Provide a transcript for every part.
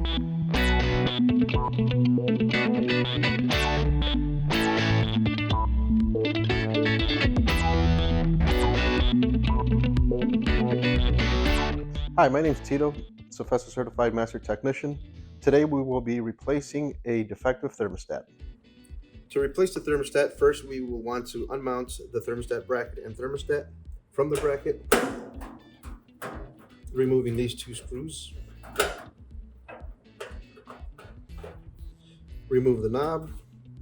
Hi, my name is Tito, Professor Certified Master Technician. Today we will be replacing a defective thermostat. To replace the thermostat, first we will want to unmount the thermostat bracket and thermostat from the bracket, removing these two screws. Remove the knob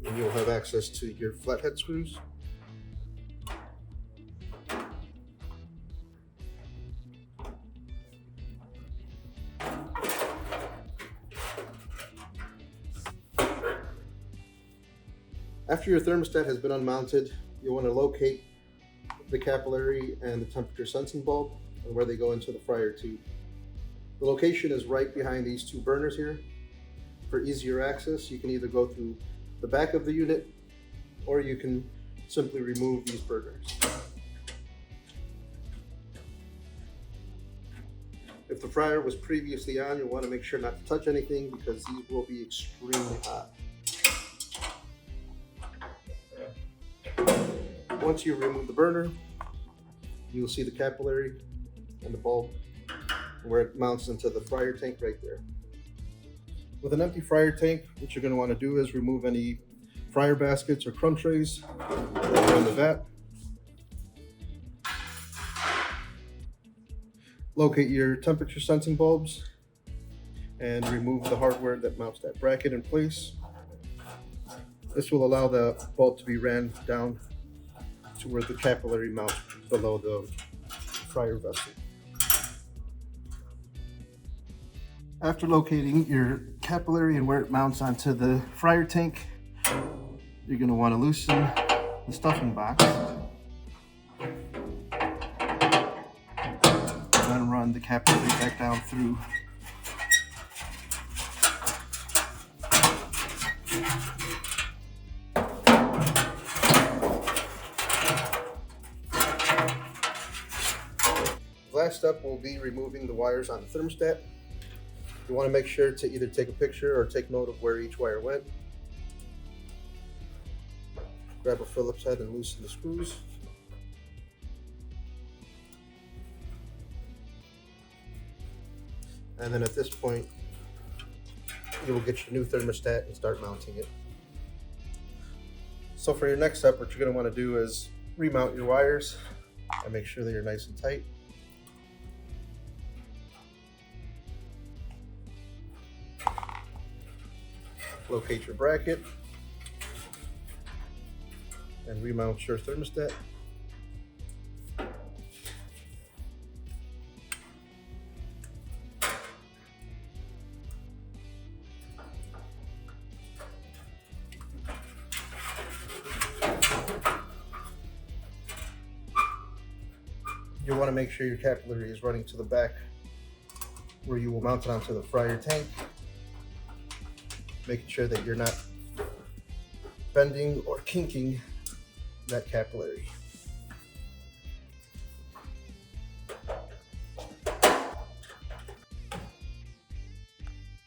and you'll have access to your flathead screws. After your thermostat has been unmounted, you'll want to locate the capillary and the temperature sensing bulb and where they go into the fryer tube. The location is right behind these two burners here. For easier access, you can either go through the back of the unit or you can simply remove these burners. If the fryer was previously on, you'll want to make sure not to touch anything because these will be extremely hot. Once you remove the burner, you will see the capillary and the bulb where it mounts into the fryer tank right there. With an empty fryer tank, what you're going to want to do is remove any fryer baskets or crumb trays that are in the vat. Locate your temperature sensing bulbs and remove the hardware that mounts that bracket in place. This will allow the bulb to be ran down to where the capillary mounts below the fryer vessel. After locating your capillary and where it mounts onto the fryer tank, you're going to want to loosen the stuffing box and then run the capillary back down through. Last step will be removing the wires on the thermostat. You want to make sure to either take a picture or take note of where each wire went. Grab a Phillips head and loosen the screws. And then at this point, you will get your new thermostat and start mounting it. So for your next step, what you're going to want to do is remount your wires and make sure that you're nice and tight. Locate your bracket and remount your thermostat. You'll want to make sure your capillary is running to the back where you will mount it onto the fryer tank, making sure that you're not bending or kinking that capillary.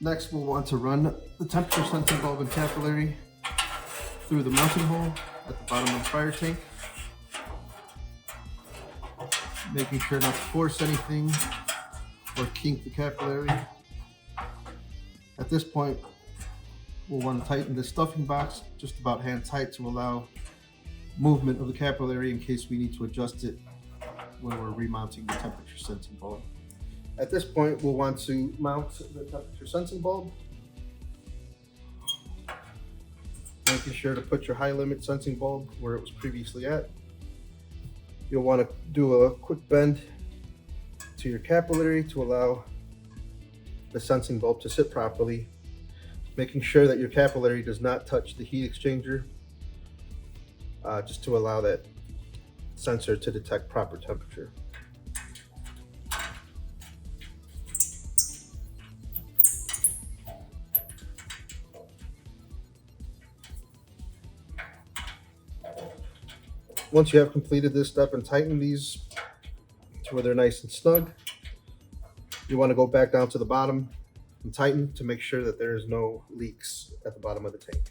Next, we'll want to run the temperature sensing bulb and capillary through the mounting hole at the bottom of the fryer tank, making sure not to force anything or kink the capillary. At this point, we'll want to tighten the stuffing box just about hand tight to allow movement of the capillary in case we need to adjust it when we're remounting the temperature sensing bulb. At this point, we'll want to mount the temperature sensing bulb, making sure to put your high limit sensing bulb where it was previously at. You'll want to do a quick bend to your capillary to allow the sensing bulb to sit properly, making sure that your capillary does not touch the heat exchanger, just to allow that sensor to detect proper temperature. Once you have completed this step and tightened these to where they're nice and snug, you want to go back down to the bottom and tighten to make sure that there is no leaks at the bottom of the tank.